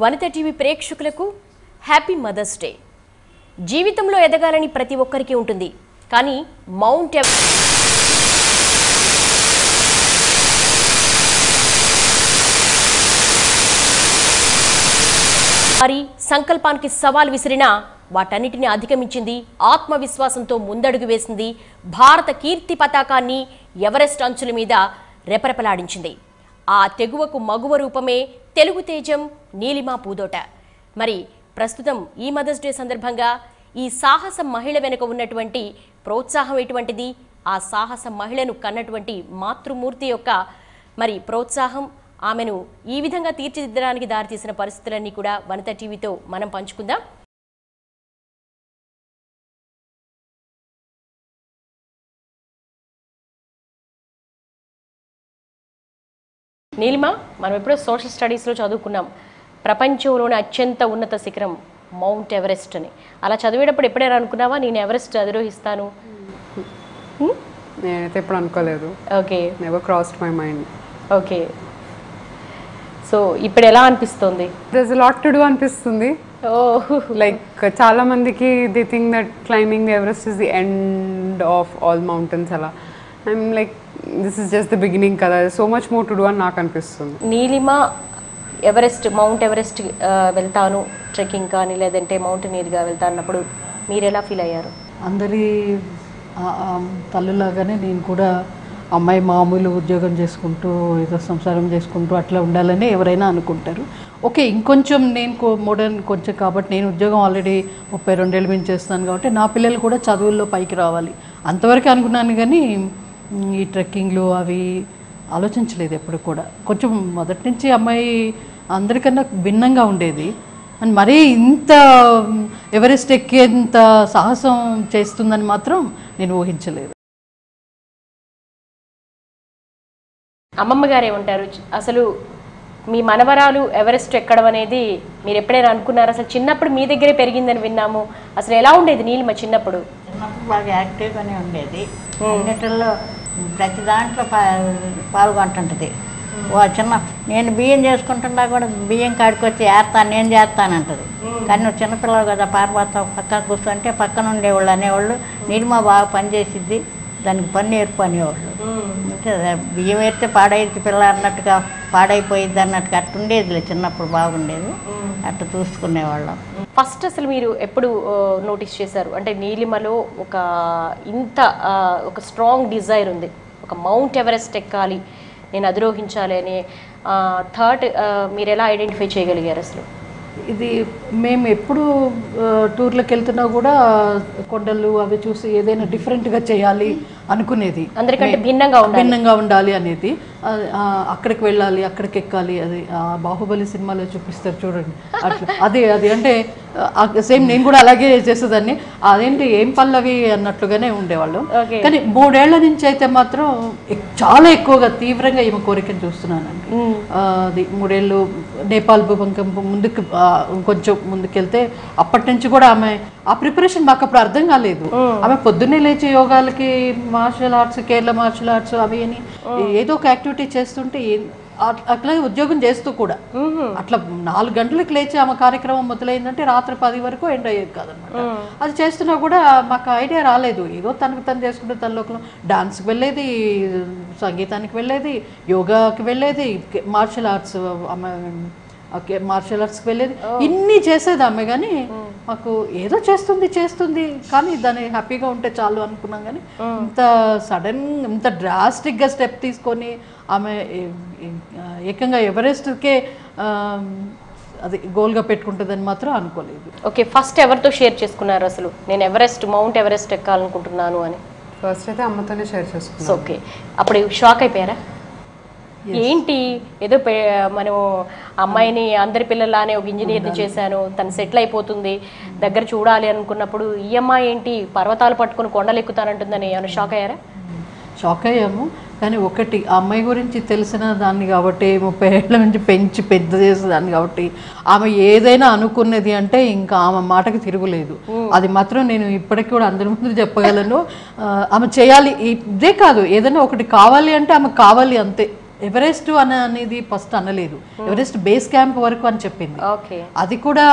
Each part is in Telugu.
వనిత టీవీ ప్రేక్షకులకు హ్యాపీ మదర్స్ డే. జీవితంలో ఎదగాలని ప్రతి ఒక్కరికి ఉంటుంది. కానీ మౌంట్ వారి సంకల్పానికి సవాల్ విసిరినా వాటన్నిటిని అధిగమించింది, ఆత్మవిశ్వాసంతో ముందడుగు వేసింది, భారత కీర్తి పతాకాన్ని ఎవరెస్ట్ అంచుల మీద రెపరెపలాడించింది. ఆ తెగువకు మగువ రూపమే తెలుగు తేజం నీలిమా పూదోట. మరి ప్రస్తుతం ఈ మదర్స్ డే సందర్భంగా ఈ సాహస మహిళ వెనుక ఉన్నటువంటి ప్రోత్సాహం ఎటువంటిది, ఆ సాహస మహిళను కన్నటువంటి మాతృమూర్తి యొక్క మరి ప్రోత్సాహం, ఆమెను ఈ విధంగా తీర్చిదిద్దడానికి దారితీసిన పరిస్థితులన్నీ కూడా వనిత టీవీతో మనం పంచుకుందాం. నీలిమా, మనం ఎప్పుడో సోషల్ స్టడీస్లో చదువుకున్నాం ప్రపంచంలోని అత్యంత ఉన్నత శిఖరం మౌంట్ ఎవరెస్ట్ అని. అలా చదివేటప్పుడు ఎప్పుడైనా అనుకున్నావా నేను ఎవరెస్ట్ అధిరోహిస్తాను? నేనైతే ఎప్పుడు అనుకోలేదు. Okay, never crossed my mind. Okay, so ఇప్పుడు ఎలా అనిపిస్తుంది? There is a lot to do అనిపిస్తుంది. లైక్ చాలా మందికి they think that climbing the Everest is the end of all mountains. అలా I'm like this is just the beginning కదా, so much more to do అని నాకు అనిపిస్తుంది. నీలిమా ఎవరెస్ట్, మౌంట్ ఎవరెస్ట్ వెళ్తాను ట్రెక్కింగ్ కానీ లేదంటే మౌంటైనీర్గా వెళ్తానప్పుడు మీరు ఎలా ఫీల్ అయ్యారు? అందరి తల్లులాగానే నేను కూడా అమ్మాయి మామూలు ఉద్యోగం చేసుకుంటూ ఏదో సంసారం చేసుకుంటూ అట్లా ఉండాలని ఎవరైనా అనుకుంటారు. ఓకే, ఇంకొంచెం నేను మోడర్న్ కొంచెం కాబట్టి నేను ఉద్యోగం ఆల్రెడీ 32 ఏళ్ళ నుంచి చేస్తాను కాబట్టి నా పిల్లలు కూడా చదువుల్లో పైకి రావాలి అంతవరకు అనుకున్నాను. కానీ ఈ ట్రెక్కింగ్లు అవి ఆలోచించలేదు ఎప్పుడు కూడా. కొంచెం మొదటి నుంచి అమ్మాయి అందరికన్నా భిన్నంగా ఉండేది అని మరీ ఇంత ఎవరెస్ట్ ఎక్కేంత సాహసం చేస్తుందని మాత్రం నేను ఊహించలేదు. అమ్మమ్మ గారు ఏమంటారు? అసలు మీ మనవరాలు ఎవరెస్ట్ ఎక్కడం అనేది మీరు ఎప్పుడైనా అనుకున్నారు? అసలు చిన్నప్పుడు మీ దగ్గరే పెరిగిందని విన్నాము. అసలు ఎలా ఉండేది నీలిమ చిన్నప్పుడు? చిన్నప్పుడు బాగా యాక్టివ్గానే ఉండేది. అన్నిటిల్లో ప్రతి దాంట్లో పాల్గొంటుంటుంది. చిన్న నేను బియ్యం చేసుకుంటున్నా కూడా బియ్యం కాడికి వచ్చి ఏస్తాను, నేను చేస్తానంటది. కానీ నువ్వు చిన్నపిల్లలు కదా పారిపోతావు, పక్కన కూర్చుంటే పక్కన ఉండేవాళ్ళు అనేవాళ్ళు నీలిమ బాగా పనిచేసిద్ది, దానికి పని నేర్పు అనేవాళ్ళు. అంటే బియ్యం వేస్తే పాడైద్ది పిల్ల అన్నట్టుగా, పాడైపోయిద్ది అన్నట్టుగా అట్లా ఉండేదిలే. చిన్నప్పుడు బాగుండేది, అట్లా చూసుకునేవాళ్ళం. ఫస్ట్ అసలు మీరు ఎప్పుడు నోటీస్ చేశారు అంటే నీలిమలో ఇంత ఒక స్ట్రాంగ్ డిజైర్ ఉంది, ఒక మౌంట్ ఎవరెస్ట్ ఎక్కాలి, నేను అధిరోహించాలి అని థాట్ మీరు ఎలా ఐడెంటిఫై చేయగలిగారు? అసలు ఇది మేము ఎప్పుడు టూర్లకు వెళ్తున్నా కూడా కొండలు అవి చూసి ఏదైనా డిఫరెంట్గా చేయాలి అనుకునేది, అందరికంటే భిన్నంగా ఉండాలి అనేది. అక్కడికి వెళ్ళాలి, అక్కడికి ఎక్కాలి. అది బాహుబలి సినిమాలో చూపిస్తారు చూడండి, అట్లా అది అంటే సేమ్ నేను కూడా అలాగే చేసేదాన్ని. అదేంటి ఏం పల్లవి అన్నట్లుగానే ఉండేవాళ్ళం. కానీ 3 ఏళ్ల నుంచి అయితే మాత్రం చాలా ఎక్కువగా తీవ్రంగా ఈమె కోరికను చూస్తున్నానండి. అది 3 ఏళ్ళు నేపాల్ భూకంపం ముందుకు కొంచెం ముందుకెళ్తే అప్పటి నుంచి కూడా ఆమె ఆ ప్రిపరేషన్ మాకు అప్పుడు అర్థం కాలేదు. ఆమె పొద్దున్నే లేచి యోగాలకి, martial arts, Kerala martial arts అవి అని ఏదో ఒక యాక్టివిటీ చేస్తుంటే అట్లాగే ఉద్యోగం చేస్తూ కూడా అట్లా 4 గంటలకు లేచి ఆమె కార్యక్రమం మొదలైందంటే రాత్రి 10 వరకు ఎండ్ అయ్యేది కాదనమాట. అది చేస్తున్నా కూడా మాకు ఐడియా రాలేదు. ఏదో తనకు తను చేసుకుంటే తన లోకం డాన్స్కి వెళ్ళేది, సంగీతానికి వెళ్ళేది, యోగాకి వెళ్ళేది, మార్షల్ ఆర్ట్స్ వెళ్ళేది, ఇన్ని చేసేది ఆమె. కానీ మాకు ఏదో చేస్తుంది కానీ దాన్ని హ్యాపీగా ఉంటే చాలు అనుకున్నాం. కానీ ఇంత సడన్, ఇంత డ్రాస్టిక్గా స్టెప్ తీసుకొని ఆమె ఏకంగా ఎవరెస్ట్కే అది గోల్గా పెట్టుకుంటుందని మాత్రం అనుకోలేదు. ఓకే, ఫస్ట్ ఎవరితో షేర్ చేసుకున్నారు అసలు నేను మౌంట్ ఎవరెస్ట్ ఎక్కాలనుకుంటున్నాను అని? ఫస్ట్ అయితే అమ్మతోనే షేర్ చేసుకున్నాను. ఓకే, అప్పుడు షాక్ అయిపోయారా? ఏంటి ఏదో మనం అమ్మాయిని అందరి పిల్లలానే ఒక ఇంజనీర్ని చేశాను, తను సెటిల్ అయిపోతుంది, దగ్గర చూడాలి అనుకున్నప్పుడు ఈ అమ్మాయి ఏంటి పర్వతాలు పట్టుకుని కొండలు ఎక్కుతానంటుందని ఏమైనా షాక్ అయ్యారా? షాక్ అయ్యాము. కానీ ఒకటి, ఆ అమ్మాయి గురించి తెలిసిన దాన్ని కాబట్టి 30 ఏళ్ల నుంచి పెంచి పెద్ద చేసేదాన్ని కాబట్టి ఆమె ఏదైనా అనుకున్నది అంటే ఇంకా ఆమె మాటకి తిరుగులేదు. అది మాత్రం నేను ఇప్పటికీ కూడా అందరి ముందు చెప్పగలను. ఆమె చేయాలి, ఇదే కాదు ఏదైనా ఒకటి కావాలి అంటే ఆమె కావాలి అంతే. ఎవరెస్ట్ అనేది ఫస్ట్ అనలేదు, ఎవరెస్ట్ బేస్ క్యాంప్ వరకు అని చెప్పింది. ఓకే. అది కూడా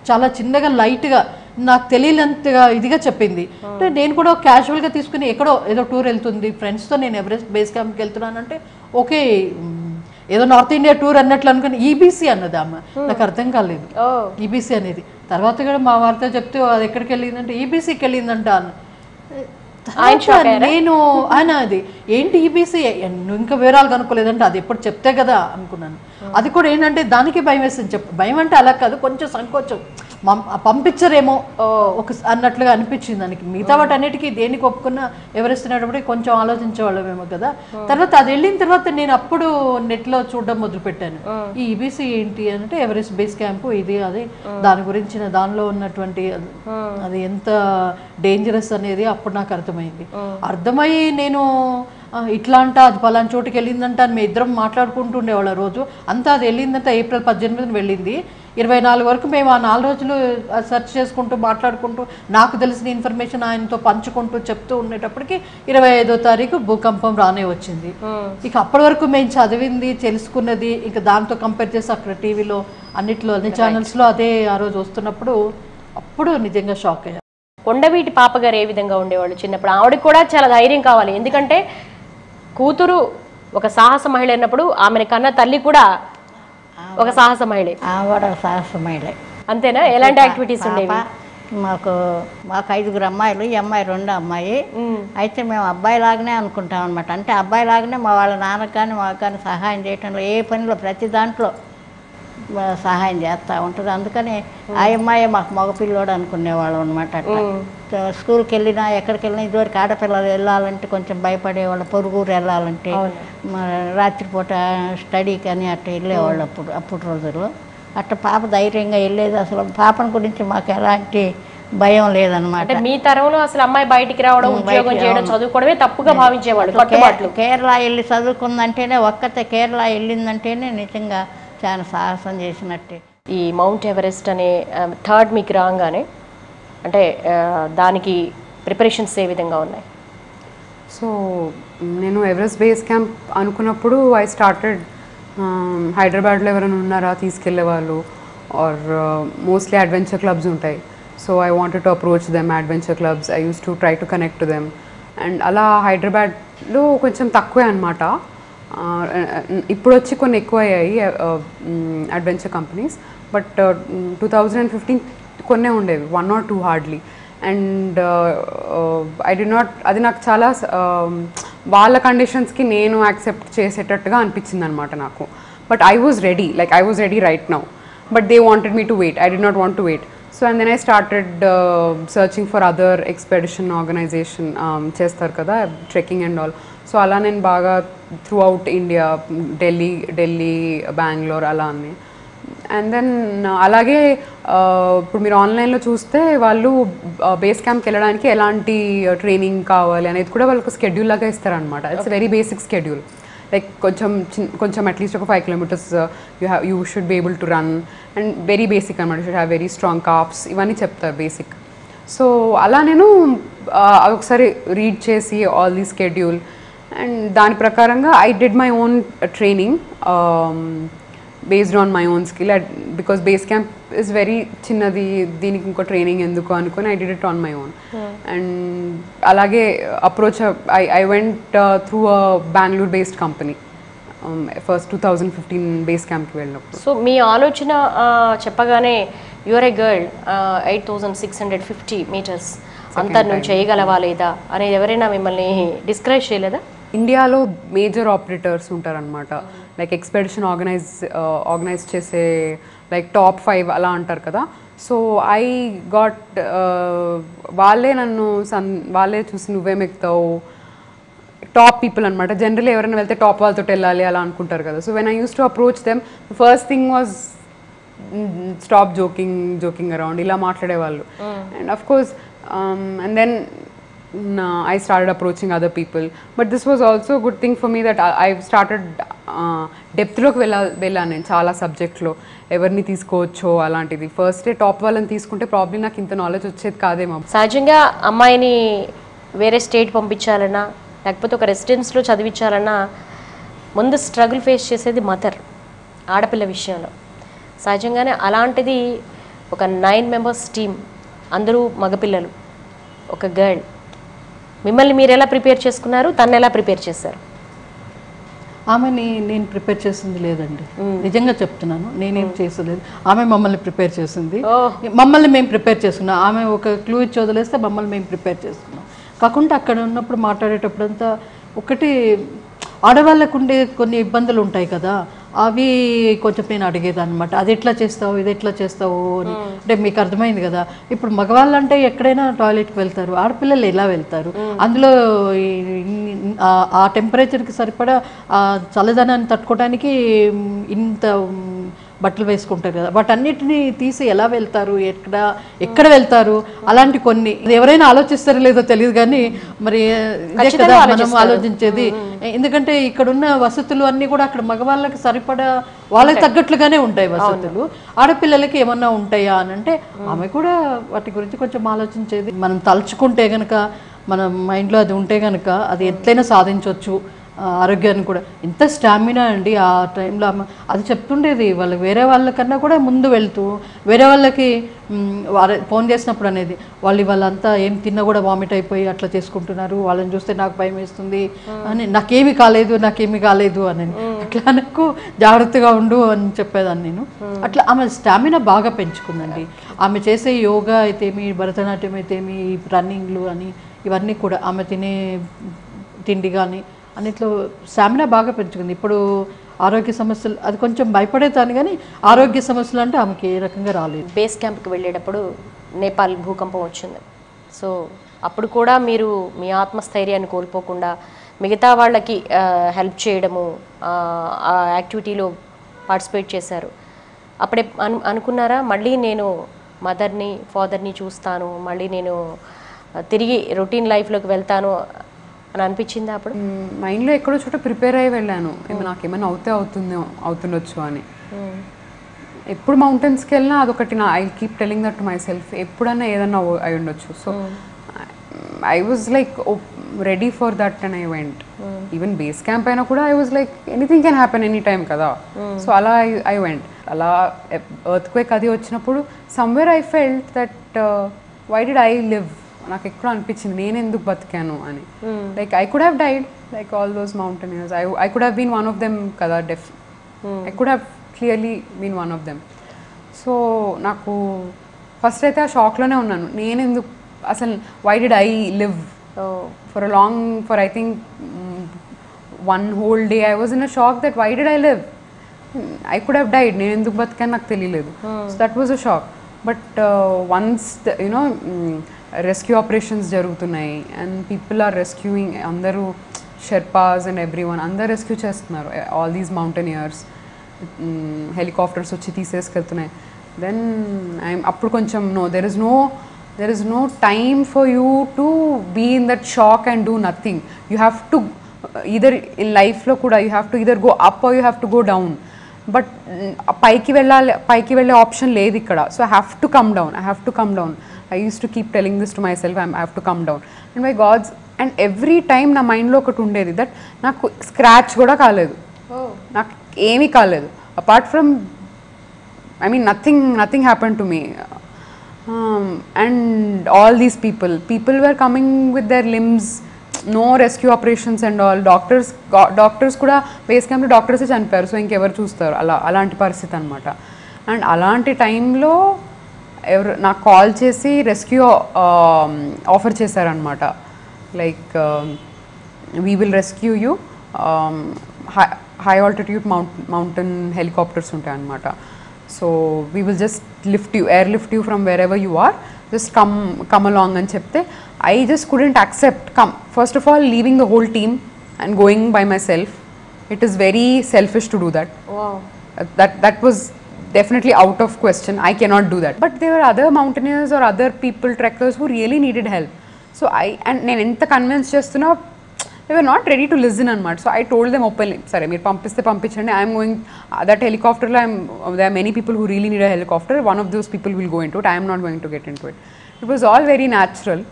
చాలా చిన్నగా లైట్గా నాకు తెలియనంతగా ఇదిగా చెప్పింది. అంటే నేను కూడా క్యాజువల్గా తీసుకుని ఎక్కడో ఏదో టూర్ వెళ్తుంది ఫ్రెండ్స్తో, నేను ఎవరెస్ట్ బేస్ క్యాంప్కి వెళ్తున్నానంటే ఓకే ఏదో నార్త్ ఇండియా టూర్ అన్నట్లు అనుకుని ఈబీసీ అన్నది ఆమె, నాకు అర్థం కాలేదు ఈబీసీ అనేది. తర్వాత కూడా మా వారితో చెప్తే అది ఎక్కడికి వెళ్ళిందంటే ఈబీసీకి వెళ్ళిందంట అన్న. నేను ఆయన అది ఏంటి ఈబీసీ ఇంకా వేరాలు కనుక్కోలేదంటే అది ఎప్పుడు చెప్తే కదా అనుకున్నాను. అది కూడా ఏంటంటే దానికి భయం వేసింది. భయం అంటే అలా కాదు, కొంచెం సంకోచం, పంపించరేమో ఒక అన్నట్లుగా అనిపించింది దానికి. మిగతా వాటి అన్నిటికీ దేనికి ఒప్పుకున్నా ఎవరెస్ట్ అనేటప్పుడు కొంచెం ఆలోచించేవాళ్ళమేమో కదా. తర్వాత అది వెళ్ళిన తర్వాత నేను అప్పుడు నెట్లో చూడడం మొదలు పెట్టాను, ఈ ఈబీసీ ఏంటి అంటే ఎవరెస్ట్ బేస్ క్యాంపు ఇది అది, దాని గురించిన దానిలో ఉన్నటువంటి అది ఎంత డేంజరస్ అనేది అప్పుడు నాకు అర్థమై నేను ఇట్లా అంట అది పలానా చోటుకి వెళ్ళిందంట అని మేము ఇద్దరం మాట్లాడుకుంటూ ఉండేవాళ్ళ రోజు అంతా. అది వెళ్ళిందంట ఏప్రిల్ 18 వెళ్ళింది. 24 వరకు మేము ఆ 4 రోజులు సెర్చ్ చేసుకుంటూ మాట్లాడుకుంటూ నాకు తెలిసిన ఇన్ఫర్మేషన్ ఆయనతో పంచుకుంటూ చెప్తూ ఉండేటప్పటికి 25వ తారీఖు భూకంపం రానే వచ్చింది. ఇక అప్పటి వరకు మేము చదివింది తెలుసుకున్నది ఇంకా దాంతో కంపేర్ చేసి అక్కడ టీవీలో అన్నిట్లో అన్ని ఛానల్స్లో అదే ఆ రోజు వస్తున్నప్పుడు అప్పుడు నిజంగా షాక్ అయ్యాను. కొండవీటి పాపగారు ఏ విధంగా ఉండేవాళ్ళు చిన్నప్పుడు? ఆవిడకి కూడా చాలా ధైర్యం కావాలి, ఎందుకంటే కూతురు ఒక సాహస మహిళ అన్నప్పుడు ఆమెను కన్నా తల్లి కూడా ఒక సాహస మహిళే. ఆవిడ సాహస మహిళే. అంతేనా? ఎలాంటి యాక్టివిటీస్ ఉండేవి? మాకు 5 అమ్మాయిలు, ఈ అమ్మాయి 2 అమ్మాయి. అయితే మేము అబ్బాయి లాగానే అనుకుంటాం అనమాట. అంటే అబ్బాయి లాగానే మా వాళ్ళ నాన్నకు కానీ మాకు కానీ సహాయం చేయటంలో ఏ పనిలో ప్రతి దాంట్లో సహాయం చేస్తూ ఉంటుంది. అందుకని ఆ అమ్మాయి మాకు మగపిల్లోడు అనుకునేవాళ్ళం అనమాట. అట్లా స్కూల్కి వెళ్ళినా ఎక్కడికి వెళ్ళినా ఇదివరకు ఆడపిల్లలు వెళ్ళాలంటే కొంచెం భయపడేవాళ్ళు, పొరుగురు వెళ్ళాలంటే రాత్రిపూట స్టడీకి అని అట్లా వెళ్ళేవాళ్ళు అప్పుడు రోజుల్లో. అట్లా పాప ధైర్యంగా వెళ్ళేది. అసలు పాపను గురించి మాకు ఎలాంటి భయం లేదనమాట. మీ తరంలో అసలు అమ్మాయి బయటికి రావడం, ఉద్యోగం చేయడం, చదువుకోవడమే తప్పుగా భావించేవాళ్ళు. కేరళ వెళ్ళి చదువుకుందంటేనే ఒక్కతే కేరళ వెళ్ళిందంటేనే నిజంగా చాలా సాహసం చేసినట్టే. ఈ మౌంట్ ఎవరెస్ట్ అనే థర్డ్ మీకు రాగానే అంటే దానికి ప్రిపరేషన్స్ ఏ విధంగా ఉన్నాయి? సో నేను ఎవరెస్ట్ బేస్ క్యాంప్ అనుకున్నప్పుడు ఐ స్టార్టెడ్ హైదరాబాద్లో ఎవరైనా ఉన్నారా తీసుకెళ్లే వాళ్ళు, ఆర్ మోస్ట్లీ అడ్వెంచర్ క్లబ్స్ ఉంటాయి. So I wanted to approach them adventure clubs. I used to try to connect to them. And అలా హైదరాబాద్లో కొంచెం తక్కువే అనమాట. ఇప్పుడు వచ్చి కొన్ని ఎక్కువ అయ్యాయి అడ్వెంచర్ కంపెనీస్. బట్ 2015 కొన్నే ఉండేవి, 1 or 2 hardly. And I did not, అది నాకు చాలా వాళ్ళ కండిషన్స్కి నేను యాక్సెప్ట్ చేసేటట్టుగా అనిపించింది అనమాట నాకు. But I was ready right now, but they wanted me to wait. I did not want to wait. So and then I started searching for other expedition organisation చేస్తారు కదా, ట్రెక్కింగ్ అండ్ ఆల్. సో అలా నేను బాగా throughout India, Delhi, Bengaluru అలా అని. అండ్ దెన్ అలాగే ఇప్పుడు మీరు ఆన్లైన్లో చూస్తే వాళ్ళు బేస్ క్యాంప్కి వెళ్ళడానికి ఎలాంటి ట్రైనింగ్ కావాలి అనేది కూడా వాళ్ళకు స్కెడ్యూల్ లాగా ఇస్తారనమాట. It's very basic schedule. Like కొంచెం అట్లీస్ట్ ఒక 5 kilometers you should be able to run. And very basic అనమాట. Should have very strong calves, ఇవన్నీ చెప్తారు బేసిక్. సో అలా నేను ఒకసారి రీడ్ చేసి ఆల్ ది స్కెడ్యూల్ అండ్ దాని ప్రకారంగా I did my own training based on my own skill. Because base camp is very చిన్నది, దీనికి ఇంకో ట్రైనింగ్ ఎందుకు అనుకుని I did it on my own. And అలాగే approach I went through a Bengaluru based company first 2015 base క్యాంప్కి వెళ్ళినప్పుడు. సో మీ ఆలోచన చెప్పగానే యువర్ ఏ గర్ల్ 8650 meters అంతా నువ్వు చేయగలవా లేదా అనేది ఎవరైనా మిమ్మల్ని డిస్కరేజ్ చేయలేదా? ఇండియాలో మేజర్ ఆపరేటర్స్ ఉంటారనమాట, లైక్ ఎక్స్పెడిషన్ ఆర్గనైజ్ చేసే లైక్ టాప్ 5 అలా అంటారు కదా. సో ఐ గాట్ వాళ్ళే చూసి నువ్వేం ఎక్కుతావు, టాప్ పీపుల్ అనమాట. జనరల్లీ ఎవరైనా వెళ్తే టాప్ వాళ్ళతో వెళ్ళాలి అలా అనుకుంటారు కదా. So when I used to approach them, first thing was stop joking around, ఇలా మాట్లాడేవాళ్ళు. And of course and then I started approaching other people. But this was also a good thing for me that I started డెప్త్లోకి వెళ్ళాను నేను చాలా సబ్జెక్ట్లో. ఎవరిని తీసుకోవచ్చో అలాంటిది ఫస్టే టాప్ వాళ్ళని తీసుకుంటే ప్రాబ్లీ నాకు ఇంత నాలెడ్జ్ వచ్చేది కాదేమో. సహజంగా అమ్మాయిని వేరే స్టేట్ పంపించాలన్నా లేకపోతే ఒక రెసిడెన్స్లో చదివించాలన్నా ముందు స్ట్రగుల్ ఫేస్ చేసేది మదర్, ఆడపిల్ల విషయంలో. సహజంగానే అలాంటిది ఒక 9 మెంబర్స్ టీమ్, అందరూ మగపిల్లలు, ఒక గర్ల్. మిమ్మల్ని మీరు ఎలా ప్రిపేర్ చేసుకున్నారు, తను ఎలా ప్రిపేర్ చేశారు? ఆమెని నేను ప్రిపేర్ చేసింది లేదండి, నిజంగా చెప్తున్నాను, నేనేం చేసలేదు. ఆమె మమ్మల్ని ప్రిపేర్ చేసింది, మమ్మల్ని మేము ప్రిపేర్ చేసుకున్నాం. ఆమె ఒక క్లూ ఇచ్చి వదిలేస్తే మమ్మల్ని మేము ప్రిపేర్ చేసుకున్నాం. కాకుండా అక్కడ ఉన్నప్పుడు మాట్లాడేటప్పుడంతా ఒకటి ఆడవాళ్ళకు ఉండే కొన్ని ఇబ్బందులు ఉంటాయి కదా, అవి కొంచెం నేను అడిగేది అనమాట. అది ఎట్లా చేస్తావు, ఇది ఎట్లా చేస్తావు అని. అంటే మీకు అర్థమైంది కదా, ఇప్పుడు మగవాళ్ళు అంటే ఎక్కడైనా టాయిలెట్కి వెళ్తారు, ఆడపిల్లలు ఎలా వెళ్తారు? అందులో ఆ టెంపరేచర్కి సరిపడా చల్లదనాన్ని తట్టుకోవడానికి ఇంత బట్టలు వేసుకుంటారు కదా, వాటన్నిటిని తీసి ఎలా వెళ్తారు, ఎక్కడ వెళ్తారు, అలాంటి కొన్ని ఎవరైనా ఆలోచిస్తారో లేదో తెలియదు కానీ మరి ఇదే కదా మనం ఆలోచించేది. ఎందుకంటే ఇక్కడున్న వసతులు అన్నీ కూడా అక్కడ మగవాళ్ళకి సరిపడా వాళ్ళకి తగ్గట్లుగానే ఉంటాయి వసతులు, ఆడపిల్లలకి ఏమన్నా ఉంటాయా అని అంటే ఆమె కూడా వాటి గురించి కొంచెం ఆలోచించేది. మనం తలుచుకుంటే కనుక మన మైండ్లో అది ఉంటే కనుక అది ఎట్లయినా సాధించవచ్చు. ఆరోగ్యాన్ని కూడా ఎంత స్టామినా అండి ఆ టైంలో. అది చెప్తుండేది వాళ్ళకి, వేరే వాళ్ళకన్నా కూడా ముందు వెళ్తూ వేరే వాళ్ళకి ఫోన్ చేసినప్పుడు అనేది, వాళ్ళంతా ఏం తిన్నా కూడా వామిట్ అయిపోయి అట్లా చేసుకుంటున్నారు, వాళ్ళని చూస్తే నాకు భయం వేస్తుంది అని, నాకేమీ కాలేదు అని, అట్లా నాకు జాగ్రత్తగా ఉండు అని చెప్పేదాన్ని నేను. అట్లా ఆమె స్టామినా బాగా పెంచుకుందండి. ఆమె చేసే యోగా అయితేమి, భరతనాట్యం అయితేమి, రన్నింగ్లు అని ఇవన్నీ కూడా, ఆమె తినే తిండి కానీ అన్నిట్లో స్టామినా బాగా పెంచుకుంది. ఇప్పుడు ఆరోగ్య సమస్యలు అది కొంచెం భయపడేదాన్ని కానీ ఆరోగ్య సమస్యలు అంటే ఆమెకి ఏ రకంగా రాలేదు. బేస్ క్యాంప్కి వెళ్ళేటప్పుడు నేపాల్ భూకంపం వచ్చింది. సో అప్పుడు కూడా మీరు మీ ఆత్మస్థైర్యాన్ని కోల్పోకుండా మిగతా వాళ్ళకి హెల్ప్ చేయడము, ఆ యాక్టివిటీలో పార్టిసిపేట్ చేశారు. అప్పుడే అనుకున్నారా మళ్ళీ నేను మదర్ని ఫాదర్ని చూస్తాను, మళ్ళీ నేను తిరిగి రొటీన్ లైఫ్లోకి వెళ్తాను అని అనిపించింది? అప్పుడు మైండ్లో ఎక్కడో చోట ప్రిపేర్ అయ్యి వెళ్ళాను, నాకేమైనా అవుతుండొచ్చు అని. ఎప్పుడు మౌంటైన్స్కి వెళ్ళినా అదొకటి, I keep telling that to myself, ఎప్పుడన్నా ఏదన్నా అయి ఉండొచ్చు. So I was like ready for that and I went. Even base camp అయినా కూడా I was like anything can happen any time కదా. సో అలా ఐ వెంట్. అలా ఎర్త్ క్వేక్ అది వచ్చినప్పుడు somewhere I felt that why did I live, నాకు ఎక్కడ అనిపించింది నేను ఎందుకు బతికాను అని. Like I could have died like all those mountaineers, I could have been one of them కదా, I could have clearly been one of them. So నాకు ఫస్ట్ అయితే ఆ షాక్లోనే ఉన్నాను, నేను ఎందుకు అసలు, why did I live for I think 1 whole day I was in a shock that why did I live, I could have died, నేను ఎందుకు బతికాను నాకు తెలియలేదు. So that was a shock. But once rescue operations జరుగుతున్నాయి అండ్ పీపుల్ ఆర్ రెస్క్యూయింగ్, అందరూ షెర్పాస్ అండ్ ఎవ్రీవన్ అందరు రెస్క్యూ చేస్తున్నారు, ఆల్ దీస్ మౌంటైనియర్స్, హెలికాప్టర్స్ వచ్చి తీసేసుకెళ్తున్నాయి. దెన్ అప్పుడు కొంచెం there is no time for you to be in that shock and do nothing. You have to either in life lo kuda you have to either go up or you have to go down. But paiki velle option ledhu ikkada. So I have to come down. I used to keep telling this to myself, I have to come down. And by God's, and every time na mind lo okati undedi that naku scratch kuda kaledu, నాకు ఏమీ కాలేదు, apart from I mean nothing happened to me. And all these people were coming with their limbs, no rescue operations and all. doctors kuda base camp lo doctors e chaniparu, so inkevaru chustaru అలాంటి పరిస్థితి అన్నమాట. అండ్ అలాంటి టైంలో ఎవరు నాకు కాల్ చేసి రెస్క్యూ ఆఫర్ చేశారనమాట. Like we will rescue you, high altitude mountain helicopters ఉంటాయి అన్నమాట. So we will just airlift you from wherever you are, just come along అని చెప్తే I just couldn't accept first of all leaving the whole team and going by myself. It is very selfish to do that. That was definitely out of question. I cannot do that. But there were other mountaineers or other people, trekkers who really needed help. So నేను ఎంత కన్విన్స్ చేస్తున్నా they were not ready to listen anamata. So I told them openly, sare meer pampiste pampichanడి, I am going that helicopter lo, there are many people who really need a helicopter, one of those people will go into it, I am not going to get into it. It was all very natural.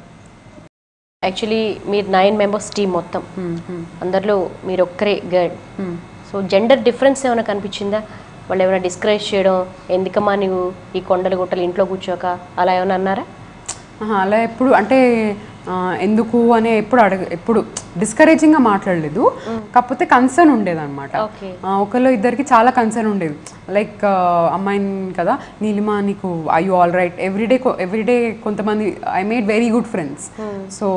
Actually మీరు 9 మెంబర్స్ టీం మొత్తం, అందరిలో మీరు ఒక్కరే గర్ల్. సో జెండర్ డిఫరెన్స్ ఏమైనా కనిపించిందా? వాళ్ళు ఏమైనా డిస్కరేజ్ చేయడం, ఎందుకమ్మా నువ్వు ఈ కొండలు గుట్టలు ఇంట్లో కూర్చోక అలా ఏమైనా అన్నారా? అలా ఎప్పుడు అంటే ఎందుకు అనే ఎప్పుడు డిస్కరేజింగ్గా మాట్లాడలేదు. కాకపోతే కన్సర్న్ ఉండేది అనమాట. ఒకళ్ళు ఇద్దరికి చాలా కన్సర్న్ ఉండేది. లైక్ అమ్మాయిని కదా నీలిమా, నీకు I you all right, everyday కొంతమంది I made very good friends. So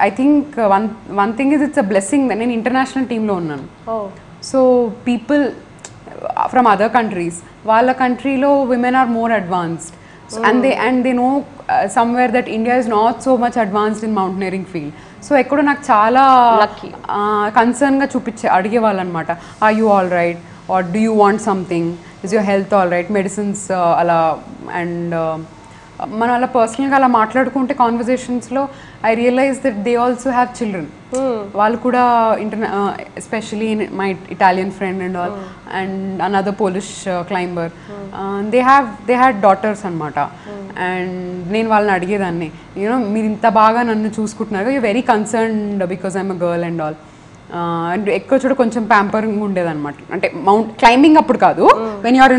I think one thing is it's a blessing. నేను ఇంటర్నేషనల్ టీంలో ఉన్నాను. So people from other countries, వాళ్ళ కంట్రీలో women are more advanced. And they know somewhere that India is not so much advanced in mountaineering field. So ekkado నాకు చాలా కన్సర్న్ గా అడిగే వాళ్ళు అనమాట. Are you all right, or do you want something, is your health all right, medicines అలా. అండ్ మనం అలా పర్సనల్గా అలా మాట్లాడుకుంటే కాన్వర్జేషన్స్లో I realise that they also have children. వాళ్ళు కూడా especially my Italian friend and all, and another Polish climber, they had daughters అనమాట. అండ్ నేను వాళ్ళని అడిగేదాన్ని, యూనో మీరు ఇంత బాగా నన్ను చూసుకుంటున్నారు, you very concerned because I'm a girl and all. And ఎక్కువ చూడ కొంచెం ప్యాంపరింగ్ ఉండేదన్నమాట. అంటే క్లైంబింగ్ అప్పుడు కాదు, వెన్ యూఆర్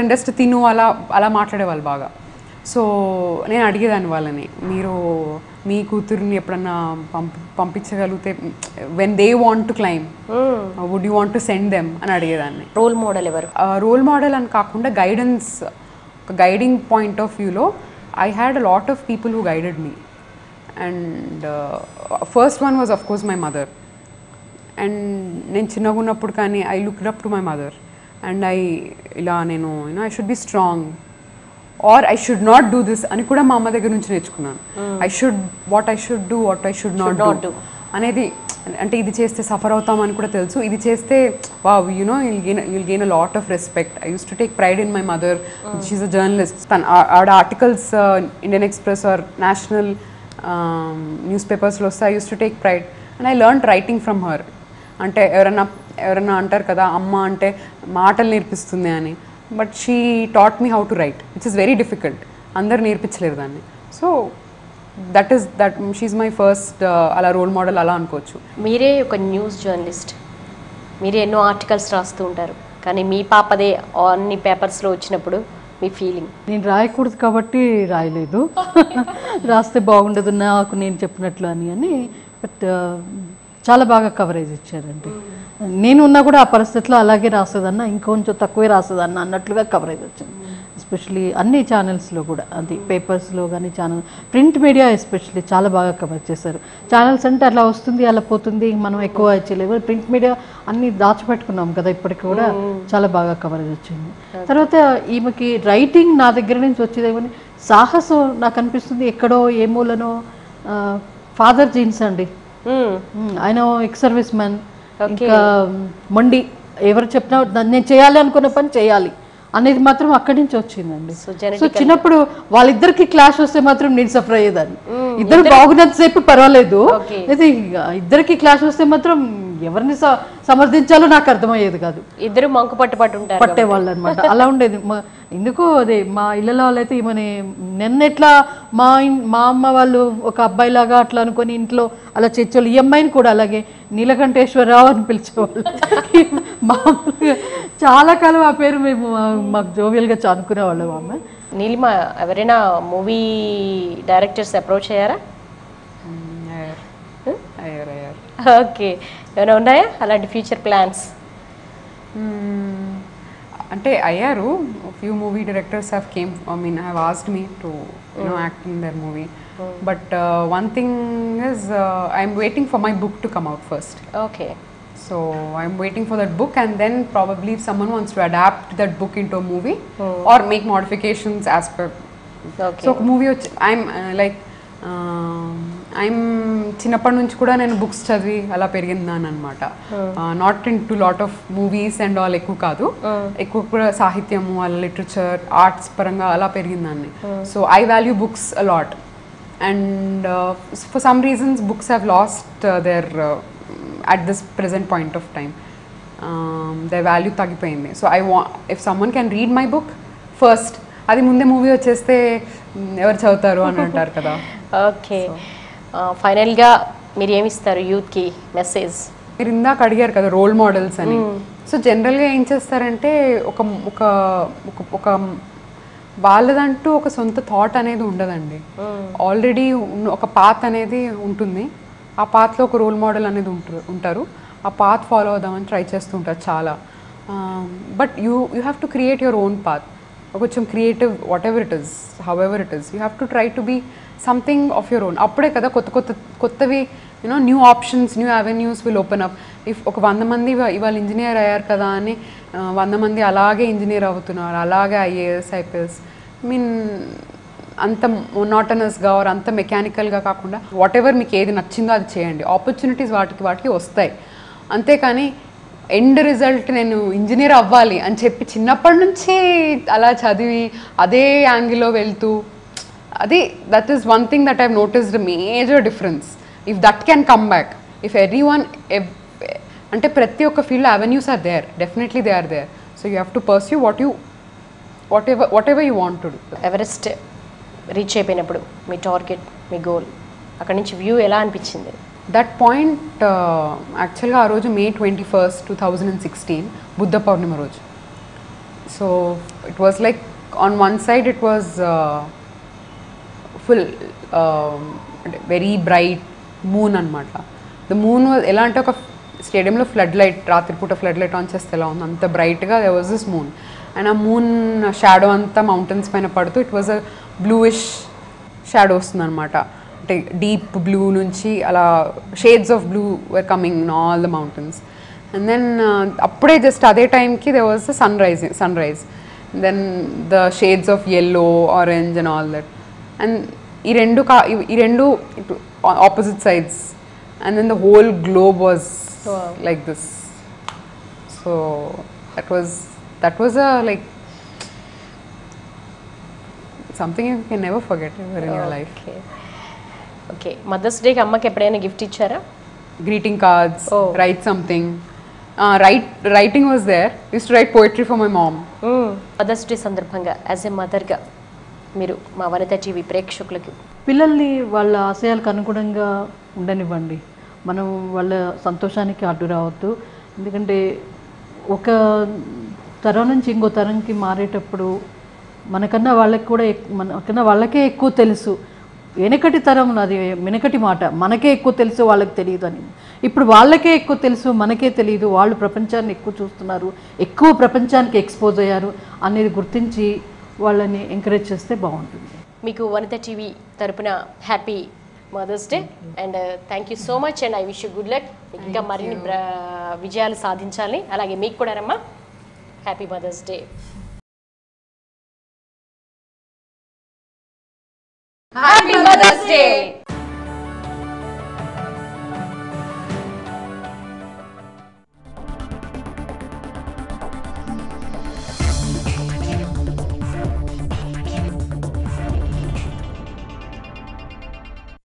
ఇన్ రెస్ట్ తిను అలా మాట్లాడేవాళ్ళు బాగా. సో నేను అడిగేదాన్ని వాళ్ళని, మీరు మీ కూతుర్ని ఎప్పుడన్నా పంపించగలిగితే when they want to climb, would you want to send them అని అడిగేదాన్ని. రోల్ మోడల్ ఎవరు? రోల్ మోడల్ అని కాకుండా గైడెన్స్, గైడింగ్ పాయింట్ ఆఫ్ వ్యూలో I had a lot of people who guided me. And first one was of course my mother. And నేను చిన్నగా ఉన్నప్పుడు కానీ I looked up to my mother and నేను I should be strong or I should not do this అని కూడా మా అమ్మ దగ్గర నుంచి నేర్చుకున్నాను. What I should do, what I should not do అనేది. అంటే ఇది చేస్తే సఫర్ అవుతామని కూడా తెలుసు, ఇది చేస్తే wow you know you'll gain a lot of respect. I used to take pride in my mother. She is a journalist. ఆడ articles Indian Express or national news పేపర్స్లో వస్తే I used to take pride and I learn writing from her. అంటే ఎవరన్నా అంటారు కదా అమ్మ అంటే మాటలు నేర్పిస్తుంది అని, but she taught me how to write, which is very difficult. అందరు నేర్పించలేరు దాన్ని. So that she my first అలా రోల్ మోడల్ అలా అనుకోవచ్చు. మీరే ఒక న్యూస్ జర్నలిస్ట్, మీరే ఎన్నో ఆర్టికల్స్ రాస్తూ ఉంటారు, కానీ మీ పాపదే అన్ని పేపర్స్లో వచ్చినప్పుడు మీ ఫీలింగ్? నేను రాయకూడదు కాబట్టి రాయలేదు, రాస్తే బాగుండదు నాకు నేను చెప్పినట్లు అని. బట్ చాలా బాగా కవరేజ్ ఇచ్చారండి. నేను ఉన్నా కూడా ఆ పరిస్థితిలో అలాగే రాసేదన్నా, ఇంకొంచెం తక్కువే రాసేదన్నా అన్నట్లుగా కవరేజ్ వచ్చింది. ఎస్పెషలీ అన్ని ఛానల్స్లో కూడా, అది పేపర్స్లో కానీ ఛానల్, ప్రింట్ మీడియా ఎస్పెషలీ చాలా బాగా కవర్ చేశారు. ఛానల్స్ అంటే అలా వస్తుంది అలా పోతుంది, మనం ఎక్కువ చేయలేము. ప్రింట్ మీడియా అన్నీ దాచిపెట్టుకున్నాం కదా, ఇప్పటికి కూడా చాలా బాగా కవరేజ్ వచ్చింది. తర్వాత ఈమెకి రైటింగ్ నా దగ్గర నుంచి వచ్చేదేమని సాహసం నాకు అనిపిస్తుంది. ఎక్కడో ఏ మూలనో ఫాదర్ జీన్స్ అండి, ఆయన ఎక్స్ సర్వీస్ మ్యాన్. ఇంకా మొండి, ఎవరు చెప్పినా నేను చేయాలి అనుకున్న పని చేయాలి అనేది మాత్రం అక్కడి నుంచి వచ్చిందండి. సో చిన్నప్పుడు వాళ్ళిద్దరికి క్లాష్ వస్తే మాత్రం నేను సఫర్ అయ్యేదాన్ని. ఇద్దరు బాగున్నంతసేపు పర్వాలేదు, అయితే ఇద్దరికి క్లాష్ వస్తే మాత్రం ఎవరిని సమర్థించాలో నాకు అర్థమయ్యేది కాదు. ఇద్దరు మంకు పట్టేవాళ్ళు అనమాట. అలా ఉండేది. ఎందుకో అదే మా ఇళ్ళలో వాళ్ళైతే ఈమెని నిన్నెట్లా మా అమ్మ వాళ్ళు ఒక అబ్బాయిలాగా అట్లా అనుకొని ఇంట్లో అలా చేర్చేవాళ్ళు. ఈ అమ్మాయిని కూడా అలాగే నీలకంఠేశ్వరరావు అని పిలిచేవాళ్ళు. మామూలుగా చాలా కాలం ఆ పేరు మేము మాకు జోవియల్గా అనుకునేవాళ్ళం. అమ్మాయి నీలిమ ఎవరైనా మూవీ డైరెక్టర్స్ అప్రోచ్ అయ్యారా? ఓకే, ఏమైనా ఉన్నాయా అలాంటి ఫ్యూచర్ ప్లాన్స్? అంటే అయ్యారు. Few movie directors have asked me to act in their movie. But one thing is I'm waiting for my book to come out first. Okay. So I'm waiting for that book, and then probably if someone wants to adapt that book into a movie or make modifications as per. Okay. So movie I'm చిన్నప్పటి నుంచి కూడా నేను బుక్స్ చదివి అలా పెరిగిందాను అనమాట. Not in to lot of movies and all ఎక్కువ కాదు, ఎక్కువ కూడా సాహిత్యము అలా లిటరేచర్ ఆర్ట్స్ పరంగా అలా పెరిగిందాన్ని. So I value books a lot, and for some reasons books have lost their at this present point of time. Their value తగ్గిపోయింది. So if someone can read my book first, అది ముందే మూవీ వచ్చేస్తే ఎవరు చదువుతారు అని అంటారు కదా. ఓకే, ఫైనల్గా మీరు ఏమిస్తారు యూత్కి మెసేజ్? మీరు ఇందాక అడిగారు కదా రోల్ మోడల్స్ అని. సో జనరల్గా ఏం చేస్తారంటే ఒక ఒక ఒక వాళ్ళదంటూ ఒక సొంత థాట్ అనేది ఉండదండి. ఆల్రెడీ ఒక పాత్ అనేది ఉంటుంది, ఆ పాత్లో ఒక రోల్ మోడల్ అనేది ఉంటారు, ఆ పాత్ ఫాలో అవుదామని ట్రై చేస్తూ ఉంటారు చాలా. But you have to create your own path. కొంచెం creative whatever it is, however it is, you have to try to be something of your own. అప్పుడే కదా కొత్తవి new options, new avenues will open up. If ఒక 100 మంది ఇవాళ ఇంజనీర్ అయ్యారు కదా అని 100 మంది అలాగే ఇంజనీర్ అవుతున్నారు, అలాగే ఐఏఎస్ ఐపీఎస్, మీన్ అంత మొనాటనస్గా ఆర్ అంత మెకానికల్గా కాకుండా వాట్ ఎవర్ మీకు ఏది నచ్చిందో అది చేయండి. ఆపర్చునిటీస్ వాటికి వస్తాయి. అంతేకాని ఎండ్ రిజల్ట్ నేను ఇంజనీర్ అవ్వాలి అని చెప్పి చిన్నప్పటి నుంచి అలా చదివి అదే యాంగిల్లో వెళ్తూ that is one thing that I've noticed a major difference. If that can come back, if everyone అంటే ప్రతి ఒక్క field avenues are there, definitely they are there, so you have to pursue whatever you want to do. Everest reach అయిపోయినప్పుడు మీ టార్గెట్, మీ గోల్, అక్కడి నుంచి వ్యూ ఎలా అనిపించింది? That point యాక్చువల్గా ఆ రోజు May 21st, 2016 బుద్ధ పౌర్ణిమ రోజు. So it was like on one side it was full very bright moon అనమాట. ద మూన్ ఎలా అంటే ఒక స్టేడియంలో ఫ్లడ్ లైట్, రాత్రిపూట ఫ్లడ్ లైట్ ఆన్ చేస్తే ఎలా ఉంది అంత బ్రైట్గా there was this moon. And ఆ మూన్ షాడో అంతా మౌంటైన్స్ పైన పడుతూ it was a bluish shadow వస్తుంది అనమాట. అంటే డీప్ బ్లూ నుంచి అలా shades of blue were coming in all the mountains. And then అప్పుడే జస్ట్ అదే టైంకి there was the sunrise. Then the shades of yellow, orange and all that. And ఈ రెండు opposite sides. And then the whole globe was like this. So that was a like something you can never forget ever in your life. Okay, mother's డేకి అమ్మకి ఎప్పుడైనా గిఫ్ట్ ఇచ్చారా? Greeting cards, write something. Writing was there. Used to write poetry for my mom. Mother's day సందర్భంగా యాజ్ ఎ మదర్గా మీరు మా వనిత టీవీ ప్రేక్షకులకి పిల్లల్ని వాళ్ళ ఆశయాలకు అనుగుణంగా ఉండనివ్వండి. మనం వాళ్ళ సంతోషానికి అడ్డు రావద్దు. ఎందుకంటే ఒక తరం నుంచి ఇంకో తరంకి మారేటప్పుడు మనకన్నా వాళ్ళకే ఎక్కువ తెలుసు. వెనకటి తరం అది వెనకటి మాట, మనకే ఎక్కువ తెలుసు వాళ్ళకి తెలియదు అని. ఇప్పుడు వాళ్ళకే ఎక్కువ తెలుసు, మనకే తెలియదు. వాళ్ళు ప్రపంచాన్ని ఎక్కువ చూస్తున్నారు, ఎక్కువ ప్రపంచానికి ఎక్స్పోజ్ అయ్యారు అనేది గుర్తించి వాళ్ళని ఎంకరేజ్ చేస్తే బాగుంటుంది. మీకు వనిత టీవీ తరపున happy mother's day and thank you so much and I wish you good luck. ఇంకా మరిన్ని విజయాలు సాధించాలి. అలాగే మీకు కూడా రమ్మా, happy mother's day. Happy mother's day.